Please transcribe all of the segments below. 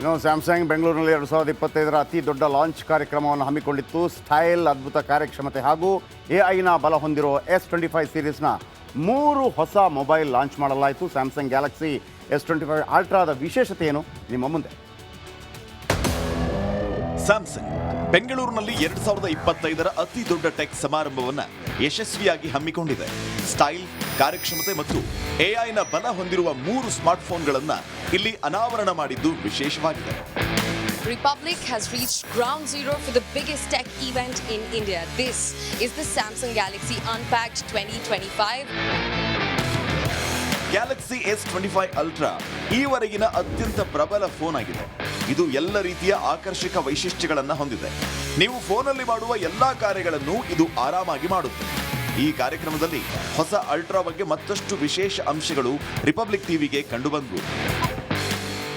ಇನ್ನು ಸ್ಯಾಮ್ಸಂಗ್ ಬೆಂಗಳೂರಿನಲ್ಲಿ 2025ರ ಅತಿ ದೊಡ್ಡ ಲಾಂಚ್ ಕಾರ್ಯಕ್ರಮವನ್ನು ಹಮ್ಮಿಕೊಂಡಿತ್ತು. ಸ್ಟೈಲ್, ಅದ್ಭುತ ಕಾರ್ಯಕ್ಷಮತೆ ಹಾಗೂ ಎಐನ ಬಲ ಹೊಂದಿರೋ S25 ಸೀರೀಸ್ನ 3 ಹೊಸ ಮೊಬೈಲ್ ಲಾಂಚ್ ಮಾಡಲಾಯಿತು. ಸ್ಯಾಮ್ಸಂಗ್ ಗ್ಯಾಲಕ್ಸಿ S25 ಅಲ್ಟ್ರಾದ ವಿಶೇಷತೆ ಏನು ನಿಮ್ಮ ಮುಂದೆ. ಸ್ಯಾಮ್ಸಂಗ್ ಬೆಂಗಳೂರಿನಲ್ಲಿ 2025ರ ಅತಿ ದೊಡ್ಡ ಟೆಕ್ ಸಮಾರಂಭವನ್ನು ಯಶಸ್ವಿಯಾಗಿ ಹಮ್ಮಿಕೊಂಡಿದೆ. ಸ್ಟೈಲ್, ಕಾರ್ಯಕ್ಷಮತೆ ಮತ್ತು ಎಐನ ಬಲ ಹೊಂದಿರುವ 3 ಸ್ಮಾರ್ಟ್ಫೋನ್ಗಳನ್ನು ಇಲ್ಲಿ ಅನಾವರಣ ಮಾಡಿದ್ದು ವಿಶೇಷವಾಗಿದೆ. Republic has reached ground zero for the biggest tech event in India. This is the Samsung Galaxy Unpacked 2025. Galaxy S25 Ultra ಈವರೆಗಿನ ಅತ್ಯಂತ ಪ್ರಬಲ ಫೋನ್ ಆಗಿದೆ. ಇದು ಎಲ್ಲ ರೀತಿಯ ಆಕರ್ಷಕ ವೈಶಿಷ್ಟ್ಯಗಳನ್ನು ಹೊಂದಿದೆ. ನೀವು ಫೋನಲ್ಲಿ ಮಾಡುವ ಎಲ್ಲಾ ಕಾರ್ಯಗಳನ್ನು ಇದು ಆರಾಮಾಗಿ ಮಾಡುತ್ತೆ. ಈ ಕಾರ್ಯಕ್ರಮದಲ್ಲಿ ಹೊಸ ಅಲ್ಟ್ರಾ ಬಗ್ಗೆ ಮತ್ತಷ್ಟು ವಿಶೇಷ ಅಂಶಗಳು ರಿಪಬ್ಲಿಕ್ ಟಿವಿಗೆ ಕಂಡುಬಂದವು.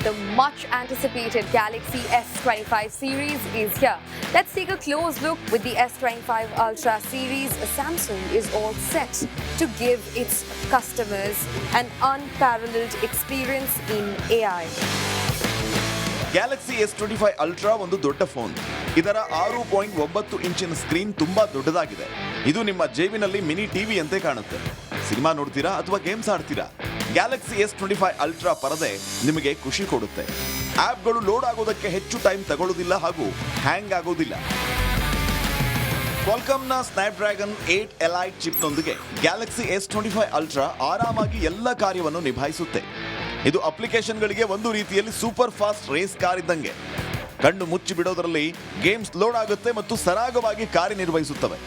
The much anticipated Galaxy S25 series is here. Let's take a close look with the S25 Ultra series. Samsung is all set to give its customers an unparalleled experience in AI. Galaxy S25 ultra ಒಂದು ದೊಡ್ಡ phone. ಇದರ 6.9 ಇಂಚಿನ screen ತುಂಬಾ ದೊಡ್ಡದಾಗಿದೆ. ಇದು ನಿಮ್ಮ ಜೇಬಿನಲ್ಲಿ mini TV ಅಂತೆ ಕಾಣುತ್ತೆ. ಸಿನಿಮಾ ನೋಡ್ತೀರಾ ಅಥವಾ ಗೇಮ್ಸ್ ಆಡ್ತೀರಾ? ಗ್ಯಾಲಕ್ಸಿ S25 ಅಲ್ಟ್ರಾ ಪರದೆ ನಿಮಗೆ ಖುಷಿ ಕೊಡುತ್ತೆ. ಆಪ್ಗಳು ಲೋಡ್ ಆಗೋದಕ್ಕೆ ಹೆಚ್ಚು ಟೈಮ್ ತಗೊಳ್ಳೋದಿಲ್ಲ ಹಾಗೂ ಹ್ಯಾಂಗ್ ಆಗೋದಿಲ್ಲ. ಕ್ವಾಲ್ಕಾಮ್ನ ಸ್ನ್ಯಾಪ್ಡ್ರ್ಯಾಗನ್ 8 ಎಲೈಟ್ ಚಿಪ್ನೊಂದಿಗೆ ಗ್ಯಾಲಕ್ಸಿ S25 ಅಲ್ಟ್ರಾ ಆರಾಮಾಗಿ ಎಲ್ಲ ಕಾರ್ಯವನ್ನು ನಿಭಾಯಿಸುತ್ತೆ. ಇದು ಅಪ್ಲಿಕೇಶನ್ಗಳಿಗೆ ಒಂದು ರೀತಿಯಲ್ಲಿ ಸೂಪರ್ ಫಾಸ್ಟ್ ರೇಸ್ ಕಾರ್ ಇದ್ದಂಗೆ. ಕಣ್ಣು ಮುಚ್ಚಿ ಬಿಡೋದರಲ್ಲಿ ಗೇಮ್ಸ್ ಲೋಡ್ ಆಗುತ್ತೆ ಮತ್ತು ಸರಾಗವಾಗಿ ಕಾರ್ಯನಿರ್ವಹಿಸುತ್ತವೆ.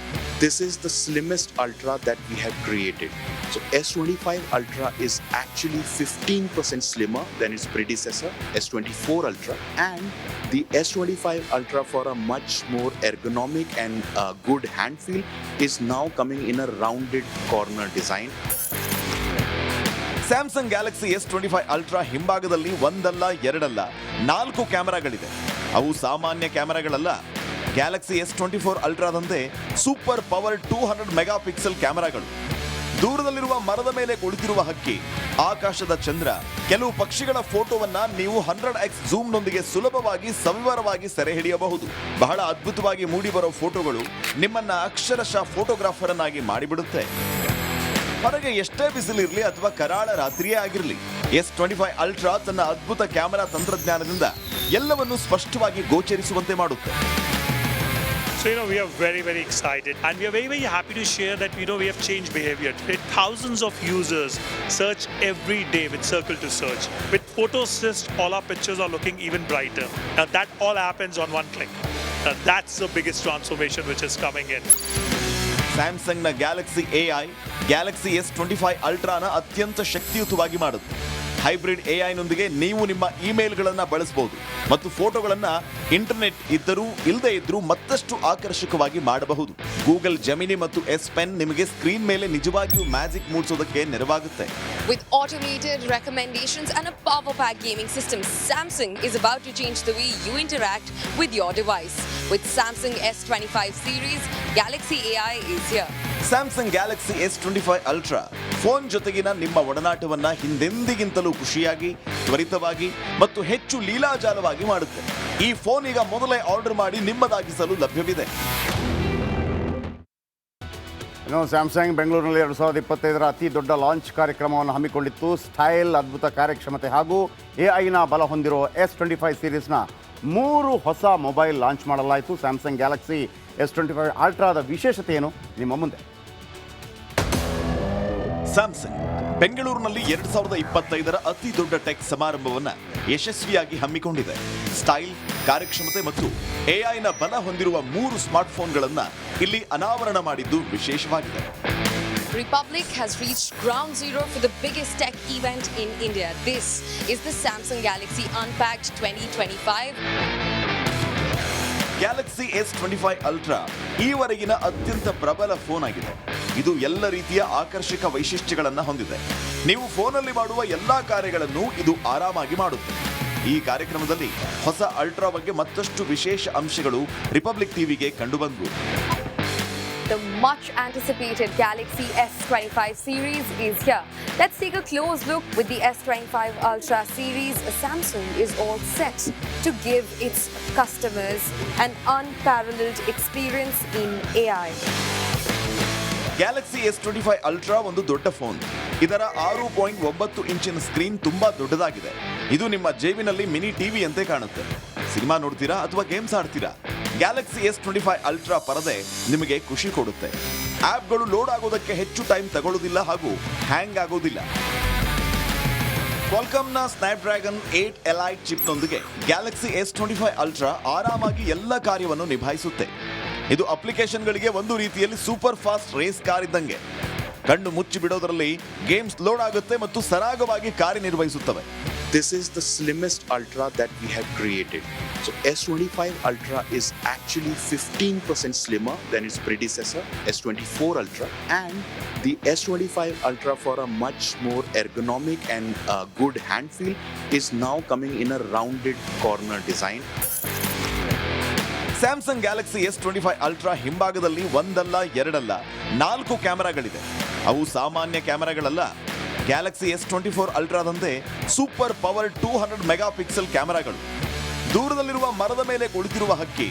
This is the slimmest Ultra that we have created. So S25 Ultra is actually 15% slimmer than its predecessor, S24 Ultra. And the S25 Ultra, for a much more ergonomic and good hand feel, is now coming in a rounded corner design. Samsung Galaxy S25 Ultra ಹಿಂಭಾಗದಲ್ಲಿ ಒಂದಲ್ಲ ಎರಡಲ್ಲ 4 ಕ್ಯಾಮೆರಾಗಳಿದೆ. ಅವು ಸಾಮಾನ್ಯ ಕ್ಯಾಮೆರಾಗಳಲ್ಲ. Galaxy S24 ಅಲ್ಟ್ರಾದಂತೆ super power 200 megapixel ಕ್ಯಾಮೆರಾಗಳು. ದೂರದಲ್ಲಿರುವ ಮರದ ಮೇಲೆ ಕುಳಿತಿರುವ ಹಕ್ಕಿ, ಆಕಾಶದ ಚಂದ್ರ, ಕೆಲವು ಪಕ್ಷಿಗಳ ಫೋಟೋವನ್ನ ನೀವು 100x ಝೂಮ್ನೊಂದಿಗೆ ಸುಲಭವಾಗಿ ಸವಿವರವಾಗಿ ಸೆರೆ ಹಿಡಿಯಬಹುದು. ಬಹಳ ಅದ್ಭುತವಾಗಿ ಮೂಡಿಬರೋ ಫೋಟೋಗಳು ನಿಮ್ಮನ್ನ ಅಕ್ಷರಶಃ ಫೋಟೋಗ್ರಾಫರ್ ಅನ್ನಾಗಿ ಮಾಡಿಬಿಡುತ್ತೆ. ಹೊರಗೆ ಎಷ್ಟೇ ಬಿಸಿಲಿರಲಿ ಅಥವಾ ಕರಾಳ ರಾತ್ರಿಯೇ ಆಗಿರಲಿ, S25 ಅಲ್ಟ್ರಾ ತನ್ನ ಅದ್ಭುತ ಕ್ಯಾಮೆರಾ ತಂತ್ರಜ್ಞಾನದಿಂದ ಎಲ್ಲವನ್ನು ಸ್ಪಷ್ಟವಾಗಿ ಗೋಚರಿಸುವಂತೆ ಮಾಡುತ್ತೆ. So, we are very, very excited and we are very, very happy to share that, we have changed behavior. Today, thousands of users search every day with Circle to Search. With Photo Assist, all our pictures are looking even brighter. Now, that all happens on one click. Now, that's the biggest transformation which is coming in. ಸ್ಯಾಮ್ಸಂಗ್ನ Galaxy AI Galaxy S25 ಅಲ್ಟ್ರಾನ ಅತ್ಯಂತ ಶಕ್ತಿಯುತವಾಗಿ ಮಾಡುತ್ತೆ. Hybrid ಎಐನೊಂದಿಗೆ ನೀವು ನಿಮ್ಮ ಇಮೇಲ್ಗಳನ್ನು ಬಳಸಬಹುದು ಮತ್ತು ಫೋಟೋಗಳನ್ನು ಇಂಟರ್ನೆಟ್ ಇದ್ದರೂ ಇಲ್ಲದೇ ಇದ್ರೂ ಮತ್ತಷ್ಟು ಆಕರ್ಷಕವಾಗಿ ಮಾಡಬಹುದು. ಗೂಗಲ್ ಜೆಮಿನಿ ಮತ್ತು S Pen ನಿಮಗೆ ಸ್ಕ್ರೀನ್ ಮೇಲೆ ನಿಜವಾಗಿಯೂ magic ಮೂಡಿಸೋದಕ್ಕೆ ನೆರವಾಗುತ್ತೆ. With automated recommendations and a power pack gaming system, Samsung is about to change the way you interact with your device. With Samsung S25 series, Galaxy AI is here. Samsung Galaxy S25 ultra phone ಜೊತೆಗಿನ ನಿಮ್ಮ ಒಡನಾಟವನ್ನ ಹಿಂದೆಂದಿಗಿಂತಲೂ ಖುಷಿಯಾಗಿ, ತ್ವರಿತವಾಗಿ ಮತ್ತು ಹೆಚ್ಚು ಲೀಲಾಜಾಲವಾಗಿ ಮಾಡುತ್ತೆ. ಈ phone ಈಗ ಮೊದಲೇ ಆರ್ಡರ್ ಮಾಡಿ ನಿಮ್ಮದಾಗಿಸಲು ಲಭ್ಯವಿದೆ. ಇನ್ನು ಸ್ಯಾಮ್ಸಂಗ್ ಬೆಂಗಳೂರಿನಲ್ಲಿ 2025ರ ಅತಿ ದೊಡ್ಡ ಲಾಂಚ್ ಕಾರ್ಯಕ್ರಮವನ್ನು ಹಮ್ಮಿಕೊಂಡಿತ್ತು. ಸ್ಟೈಲ್, ಅದ್ಭುತ ಕಾರ್ಯಕ್ಷಮತೆ ಹಾಗೂ ಎಐನ ಬಲ ಹೊಂದಿರೋ S25 ಸೀರೀಸ್ನ 3 ಹೊಸ ಮೊಬೈಲ್ ಲಾಂಚ್ ಮಾಡಲಾಯಿತು. ಸ್ಯಾಮ್ಸಂಗ್ ಗ್ಯಾಲಕ್ಸಿ S25 ಅಲ್ಟ್ರಾದ ವಿಶೇಷತೆ ಏನು ನಿಮ್ಮ ಮುಂದೆ. ಸ್ಯಾಮ್ಸಂಗ್ ಬೆಂಗಳೂರಿನಲ್ಲಿ 2025ರ ಅತಿ ದೊಡ್ಡ ಟೆಕ್ ಸಮಾರಂಭವನ್ನು ಯಶಸ್ವಿಯಾಗಿ ಹಮ್ಮಿಕೊಂಡಿದೆ. ಸ್ಟೈಲ್, ಕಾರ್ಯಕ್ಷಮತೆ ಮತ್ತು ಎಐನ ಬಲ ಹೊಂದಿರುವ 3 ಸ್ಮಾರ್ಟ್ಫೋನ್ಗಳನ್ನು ಇಲ್ಲಿ ಅನಾವರಣ ಮಾಡಿದ್ದು ವಿಶೇಷವಾಗಿದೆ. Republic has reached ground zero for the biggest tech event in India. This is the Samsung Galaxy Unpacked 2025. Galaxy S25 Ultra ಈವರೆಗಿನ ಅತ್ಯಂತ ಪ್ರಬಲ ಫೋನ್ ಆಗಿದೆ. ಇದು ಎಲ್ಲ ರೀತಿಯ ಆಕರ್ಷಕ ವೈಶಿಷ್ಟ್ಯಗಳನ್ನು ಹೊಂದಿದೆ. ನೀವು ಫೋನಲ್ಲಿ ಮಾಡುವ ಎಲ್ಲಾ ಕಾರ್ಯಗಳನ್ನು ಇದು ಆರಾಮಾಗಿ ಮಾಡುತ್ತೆ. ಈ ಕಾರ್ಯಕ್ರಮದಲ್ಲಿ ಹೊಸ ಅಲ್ಟ್ರಾ ಬಗ್ಗೆ ಮತ್ತಷ್ಟು ವಿಶೇಷ ಅಂಶಗಳು ರಿಪಬ್ಲಿಕ್ ಟಿವಿಗೆ ಕಂಡುಬಂದವು. The much anticipated Galaxy S25 series is here. Let's take a close look with the S25 Ultra series. Samsung is all set to give its customers an unparalleled experience in AI. Galaxy S25 ultra ಒಂದು ದೊಡ್ಡ phone. ಇದರ 6.9 ಇಂಚಿನ screen ತುಂಬಾ ದೊಡ್ಡದಾಗಿದೆ. ಇದು ನಿಮ್ಮ ಜೇಬಿನಲ್ಲಿ mini TV ಅಂತೆ ಕಾಣುತ್ತೆ. ಸಿನಿಮಾ ನೋಡ್ತೀರಾ ಅಥವಾ ಗೇಮ್ಸ್ ಆಡ್ತೀರಾ? ಗ್ಯಾಲಕ್ಸಿ S25 ಅಲ್ಟ್ರಾ ಪರದೆ ನಿಮಗೆ ಖುಷಿ ಕೊಡುತ್ತೆ. ಆಪ್ಗಳು ಲೋಡ್ ಆಗೋದಕ್ಕೆ ಹೆಚ್ಚು ಟೈಮ್ ತಗೊಳ್ಳೋದಿಲ್ಲ ಹಾಗೂ ಹ್ಯಾಂಗ್ ಆಗೋದಿಲ್ಲ. ಕ್ವಾಲ್ಕಾಮ್ನ ಸ್ನ್ಯಾಪ್ಡ್ರ್ಯಾಗನ್ 8 ಎಲೈಟ್ ಚಿಪ್ನೊಂದಿಗೆ ಗ್ಯಾಲಕ್ಸಿ S25 ಅಲ್ಟ್ರಾ ಆರಾಮಾಗಿ ಎಲ್ಲ ಕಾರ್ಯವನ್ನು ನಿಭಾಯಿಸುತ್ತೆ. ಇದು ಅಪ್ಲಿಕೇಶನ್ಗಳಿಗೆ ಒಂದು ರೀತಿಯಲ್ಲಿ ಸೂಪರ್ ಫಾಸ್ಟ್ ರೇಸ್ ಕಾರ್ ಇದ್ದಂಗೆ. ಕಣ್ಣು ಮುಚ್ಚಿ ಬಿಡೋದರಲ್ಲಿ ಗೇಮ್ಸ್ ಲೋಡ್ ಆಗುತ್ತೆ ಮತ್ತು ಸರಾಗವಾಗಿ ಕಾರ್ಯನಿರ್ವಹಿಸುತ್ತವೆ. This is the slimmest Ultra that we have created. So S25 Ultra is actually 15% slimmer than its predecessor, S24 Ultra. And the S25 Ultra, for a much more ergonomic and good hand feel, is now coming in a rounded corner design. Samsung Galaxy S25 Ultra ಹಿಂಭಾಗದಲ್ಲಿ ಒಂದಲ್ಲ ಎರಡಲ್ಲ 4 ಕ್ಯಾಮೆರಾಗಳಿದೆ. ಅವು ಸಾಮಾನ್ಯ ಕ್ಯಾಮೆರಾಗಳಲ್ಲ. Galaxy S24 ಅಲ್ಟ್ರಾದಂತೆ super power 200 megapixel ಕ್ಯಾಮೆರಾಗಳು. ದೂರದಲ್ಲಿರುವ ಮರದ ಮೇಲೆ ಕುಳಿತಿರುವ ಹಕ್ಕಿ,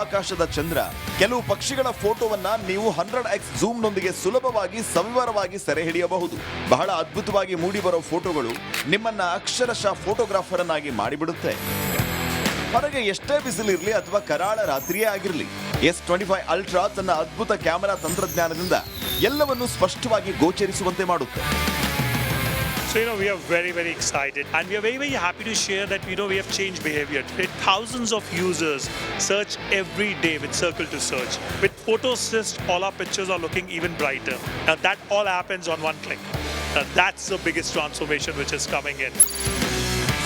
ಆಕಾಶದ ಚಂದ್ರ, ಕೆಲವು ಪಕ್ಷಿಗಳ ಫೋಟೋವನ್ನ ನೀವು 100x ಝೂಮ್ನೊಂದಿಗೆ ಸುಲಭವಾಗಿ ಸವಿವರವಾಗಿ ಸೆರೆ ಹಿಡಿಯಬಹುದು. ಬಹಳ ಅದ್ಭುತವಾಗಿ ಮೂಡಿಬರೋ ಫೋಟೋಗಳು ನಿಮ್ಮನ್ನ ಅಕ್ಷರಶಃ ಫೋಟೋಗ್ರಾಫರ್ ಅನ್ನಾಗಿ ಮಾಡಿಬಿಡುತ್ತೆ. ಹೊರಗೆ ಎಷ್ಟೇ ಬಿಸಿಲಿರಲಿ ಅಥವಾ ಕರಾಳ ರಾತ್ರಿಯೇ ಆಗಿರಲಿ, S25 ಅಲ್ಟ್ರಾ ತನ್ನ ಅದ್ಭುತ ಕ್ಯಾಮೆರಾ ತಂತ್ರಜ್ಞಾನದಿಂದ ಎಲ್ಲವನ್ನು ಸ್ಪಷ್ಟವಾಗಿ ಗೋಚರಿಸುವಂತೆ ಮಾಡುತ್ತೆ. So, we are very, very excited and we are very, very happy to share that, we have changed behavior. Today, thousands of users search every day with Circle to Search. With Photo Assist, all our pictures are looking even brighter. Now, that all happens on one click. Now, that's the biggest transformation which is coming in.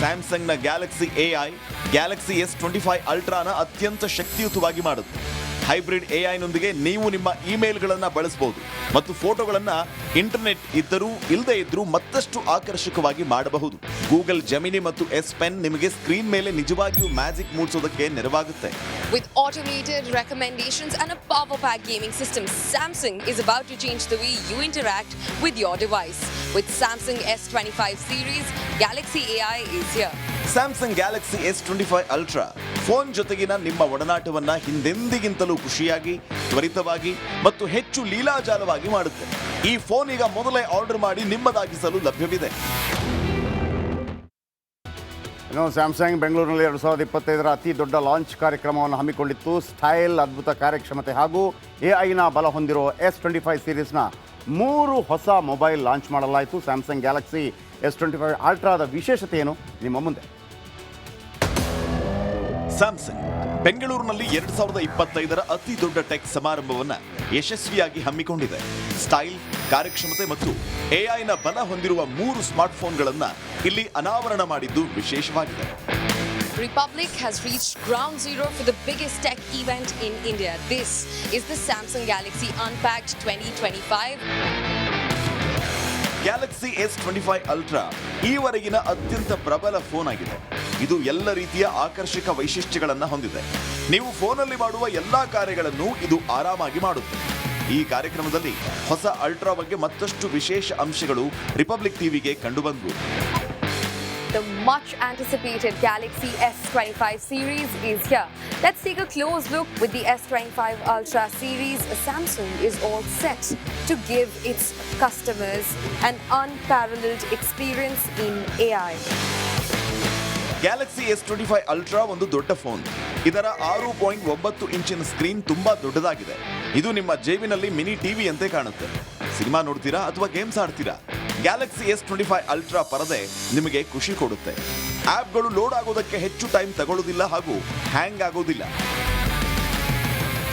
ಸ್ಯಾಮ್ಸಂಗ್ನ Galaxy AI Galaxy S25 ಅಲ್ಟ್ರಾನ ಅತ್ಯಂತ ಶಕ್ತಿಯುತವಾಗಿ ಮಾಡುತ್ತೆ. Hybrid AI ನೊಂದಿಗೆ ನೀವು ನಿಮ್ಮ ಇಮೇಲ್ಗಳನ್ನು ಬಳಸಬಹುದು ಮತ್ತು ಫೋಟೋಗಳನ್ನು ಇಂಟರ್ನೆಟ್ ಇದ್ದರೂ ಇಲ್ಲದೆ ಇದ್ರೂ ಮತ್ತಷ್ಟು ಆಕರ್ಷಕವಾಗಿ ಮಾಡಬಹುದು. ಗೂಗಲ್ ಜೆಮಿನಿ ಮತ್ತು S Pen ನಿಮಗೆ ಸ್ಕ್ರೀನ್ ಮೇಲೆ ನಿಜವಾಗಿಯೂ magic ಮೂಡಿಸೋದಕ್ಕೆ ನೆರವಾಗುತ್ತೆ. With automated recommendations and a power-packed gaming system, Samsung is about to change the way you interact with your device. With Samsung S25 series, Galaxy AI is here. Samsung Galaxy S25 ultra phone ಜೊತೆಗಿನ ನಿಮ್ಮ ಒಡನಾಟವನ್ನ ಹಿಂದೆಂದಿಗಿಂತಲೂ ಖುಷಿಯಾಗಿ, ತ್ವರಿತವಾಗಿ ಮತ್ತು ಹೆಚ್ಚು ಲೀಲಾಜಾಲವಾಗಿ ಮಾಡುತ್ತೆ. ಈ phone ಈಗ ಮೊದಲೇ ಆರ್ಡರ್ ಮಾಡಿ ನಿಮ್ಮದಾಗಿಸಲು ಲಭ್ಯವಿದೆ. ಸ್ಯಾಮ್ಸಂಗ್ ಬೆಂಗಳೂರಿನಲ್ಲಿ 2025 ಅತಿ ದೊಡ್ಡ ಲಾಂಚ್ ಕಾರ್ಯಕ್ರಮವನ್ನು ಹಮ್ಮಿಕೊಂಡಿತ್ತು. ಸ್ಟೈಲ್, ಅದ್ಭುತ ಕಾರ್ಯಕ್ಷಮತೆ ಹಾಗೂ AI ಬಲ ಹೊಂದಿರೋ S25 ಸೀರೀಸ್ನ 3 ಹೊಸ ಮೊಬೈಲ್ ಲಾಂಚ್ ಮಾಡಲಾಯಿತು. ಸ್ಯಾಮ್ಸಂಗ್ ಗ್ಯಾಲಕ್ಸಿ S25 ಅಲ್ಟ್ರಾದ ವಿಶೇಷತೆ ಏನು, ನಿಮ್ಮ ಮುಂದೆ. ಸ್ಯಾಮ್ಸಂಗ್ ಬೆಂಗಳೂರಿನಲ್ಲಿ 2025 ಅತಿ ದೊಡ್ಡ ಟೆಕ್ ಸಮಾರಂಭವನ್ನ ಯಶಸ್ವಿಯಾಗಿ ಹಮ್ಮಿಕೊಂಡಿದೆ. ಸ್ಟೈಲ್, ಕಾರ್ಯಕ್ಷಮತೆ ಮತ್ತು AI ಬಲ ಹೊಂದಿರುವ 3 ಸ್ಮಾರ್ಟ್ಫೋನ್ಗಳನ್ನ ಇಲ್ಲಿ ಅನಾವರಣ ಮಾಡಿದ್ದು ವಿಶೇಷವಾಗಿದೆ. Republic has reached ground zero for the biggest tech event in India. This is the Samsung Galaxy Unpacked 2025. Galaxy S25 Ultra ಈವರೆಗಿನ ಅತ್ಯಂತ ಪ್ರಬಲ ಫೋನ್ ಆಗಿದೆ. ಇದು ಎಲ್ಲ ರೀತಿಯ ಆಕರ್ಷಕ ವೈಶಿಷ್ಟ್ಯಗಳನ್ನು ಹೊಂದಿದೆ. ನೀವು ಫೋನಲ್ಲಿ ಮಾಡುವ ಎಲ್ಲಾ ಕಾರ್ಯಗಳನ್ನು ಇದು ಆರಾಮಾಗಿ ಮಾಡುತ್ತೆ. ಈ ಕಾರ್ಯಕ್ರಮದಲ್ಲಿ ಹೊಸ ಅಲ್ಟ್ರಾ ಬಗ್ಗೆ ಮತ್ತಷ್ಟು ವಿಶೇಷ ಅಂಶಗಳು ರಿಪಬ್ಲಿಕ್ ಟಿವಿಗೆ ಕಂಡುಬಂದವು. The much anticipated Galaxy S25 series is here. Let's take a close look with the S25 Ultra series. Samsung is all set to give its customers an unparalleled experience in AI. Galaxy S25 ultra ಒಂದು ದೊಡ್ಡ phone. ಇದರ 6.9 ಇಂಚಿನ screen ತುಂಬಾ ದೊಡ್ಡದಾಗಿದೆ. ಇದು ನಿಮ್ಮ ಜೇಬಿನಲ್ಲಿ mini TV ಅಂತೆ ಕಾಣುತ್ತೆ. ಸಿನಿಮಾ ನೋಡ್ತೀರಾ ಅಥವಾ ಗೇಮ್ಸ್ ಆಡ್ತೀರಾ? ಗ್ಯಾಲಕ್ಸಿ S25 ಅಲ್ಟ್ರಾ ಪರದೆ ನಿಮಗೆ ಖುಷಿ ಕೊಡುತ್ತೆ. ಆಪ್ಗಳು ಲೋಡ್ ಆಗೋದಕ್ಕೆ ಹೆಚ್ಚು ಟೈಮ್ ತಗೊಳ್ಳೋದಿಲ್ಲ ಹಾಗೂ ಹ್ಯಾಂಗ್ ಆಗೋದಿಲ್ಲ.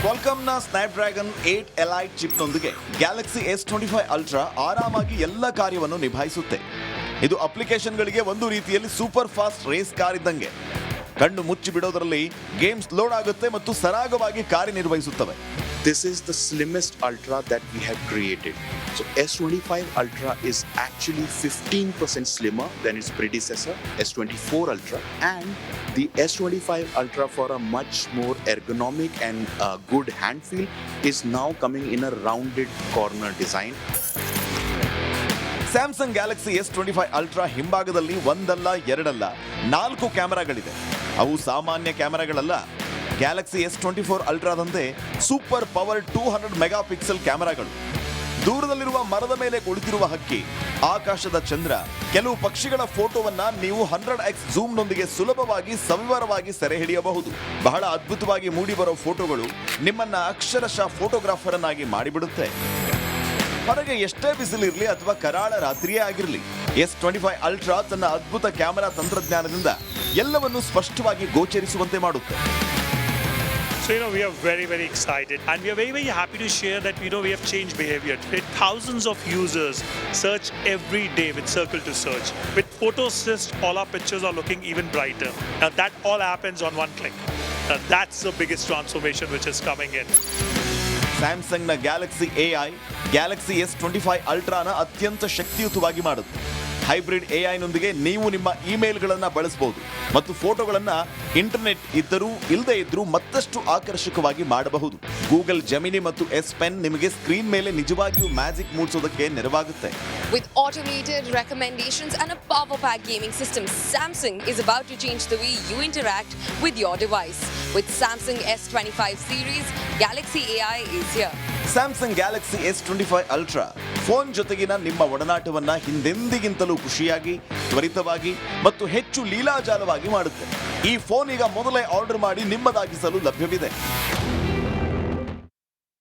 ಕ್ವಾಲ್ಕಾಮ್ನ ಸ್ನ್ಯಾಪ್ಡ್ರ್ಯಾಗನ್ 8 ಎಲೈಟ್ ಚಿಪ್ನೊಂದಿಗೆ ಗ್ಯಾಲಕ್ಸಿ S25 ಅಲ್ಟ್ರಾ ಆರಾಮಾಗಿ ಎಲ್ಲ ಕಾರ್ಯವನ್ನು ನಿಭಾಯಿಸುತ್ತೆ. ಇದು ಅಪ್ಲಿಕೇಶನ್ಗಳಿಗೆ ಒಂದು ರೀತಿಯಲ್ಲಿ ಸೂಪರ್ ಫಾಸ್ಟ್ ರೇಸ್ ಕಾರ್ ಇದ್ದಂಗೆ. ಕಣ್ಣು ಮುಚ್ಚಿ ಬಿಡೋದರಲ್ಲಿ ಗೇಮ್ಸ್ ಲೋಡ್ ಆಗುತ್ತೆ ಮತ್ತು ಸರಾಗವಾಗಿ ಕಾರ್ಯನಿರ್ವಹಿಸುತ್ತವೆ. This is the slimmest Ultra that we have created. So S25 Ultra is actually 15% slimmer than its predecessor, S24 Ultra, and the S25 Ultra, for a much more ergonomic and good hand feel, is now coming in a rounded corner design. Samsung Galaxy S25 Ultra ಹಿಂಭಾಗದಲ್ಲಿ ಒಂದಲ್ಲ ಎರಡಲ್ಲ 4 ಕ್ಯಾಮೆರಾಗಳಿದೆ. ಅವು ಸಾಮಾನ್ಯ ಕ್ಯಾಮೆರಾಗಳಲ್ಲ. Galaxy S24 ಅಲ್ಟ್ರಾದಂತೆ super power 200 megapixel ಕ್ಯಾಮೆರಾಗಳು. ದೂರದಲ್ಲಿರುವ ಮರದ ಮೇಲೆ ಕುಳಿತಿರುವ ಹಕ್ಕಿ, ಆಕಾಶದ ಚಂದ್ರ, ಕೆಲವು ಪಕ್ಷಿಗಳ ಫೋಟೋವನ್ನ ನೀವು 100x ಝೂಮ್ನೊಂದಿಗೆ ಸುಲಭವಾಗಿ ಸವಿವರವಾಗಿ ಸೆರೆ ಹಿಡಿಯಬಹುದು. ಬಹಳ ಅದ್ಭುತವಾಗಿ ಮೂಡಿಬರೋ ಫೋಟೋಗಳು ನಿಮ್ಮನ್ನ ಅಕ್ಷರಶಃ ಫೋಟೋಗ್ರಾಫರ್ ಅನ್ನಾಗಿ ಮಾಡಿಬಿಡುತ್ತೆ. ಹೊರಗೆ ಎಷ್ಟೇ ಬಿಸಿಲಿರಲಿ ಅಥವಾ ಕರಾಳ ರಾತ್ರಿಯೇ ಆಗಿರಲಿ, S25 ಅಲ್ಟ್ರಾ ತನ್ನ ಅದ್ಭುತ ಕ್ಯಾಮೆರಾ ತಂತ್ರಜ್ಞಾನದಿಂದ ಎಲ್ಲವನ್ನೂ ಸ್ಪಷ್ಟವಾಗಿ ಗೋಚರಿಸುವಂತೆ ಮಾಡುತ್ತೆ. So, we are very, very excited, and we are very, very happy to share that, we have changed behavior. Thousands of users search every day with Circle to Search. With Photo Assist, all our pictures are looking even brighter. Now, that all happens on one click. Now, that's the biggest transformation which is coming in. ಸ್ಯಾಮ್ಸಂಗ್ನ Galaxy AI Galaxy S25 ಅಲ್ಟ್ರಾನ ಅತ್ಯಂತ ಶಕ್ತಿಯುತವಾಗಿ ಮಾಡುತ್ತೆ. Hybrid AI ನೊಂದಿಗೆ ನೀವು ನಿಮ್ಮ ಇಮೇಲ್ಗಳನ್ನು ಬಳಸಬಹುದು ಮತ್ತು ಫೋಟೋಗಳನ್ನು ಇಂಟರ್ನೆಟ್ ಇದ್ದರೂ ಇಲ್ಲದೆ ಇದ್ರೂ ಮತ್ತಷ್ಟು ಆಕರ್ಷಕವಾಗಿ ಮಾಡಬಹುದು. ಗೂಗಲ್ ಜೆಮಿನಿ ಮತ್ತು S Pen ನಿಮಗೆ ಸ್ಕ್ರೀನ್ ಮೇಲೆ ನಿಜವಾಗಿಯೂ magic ಮೂಡಿಸೋದಕ್ಕೆ ನೆರವಾಗುತ್ತೆ. With automated recommendations and a power-packed gaming system, Samsung is about to change the way you interact with your device. With Samsung S25 series, Galaxy AI is here. Samsung Galaxy S25 ultra phone ಜೊತೆಗಿನ ನಿಮ್ಮ ಒಡನಾಟವನ್ನ ಹಿಂದೆಂದಿಗಿಂತಲೂ ಖುಷಿಯಾಗಿ, ತ್ವರಿತವಾಗಿ ಮತ್ತು ಹೆಚ್ಚು ಲೀಲಾಜಾಲವಾಗಿ ಮಾಡುತ್ತೆ. ಈ phone ಈಗ ಮೊದಲೇ ಆರ್ಡರ್ ಮಾಡಿ ನಿಮ್ಮದಾಗಿಸಲು ಲಭ್ಯವಿದೆ.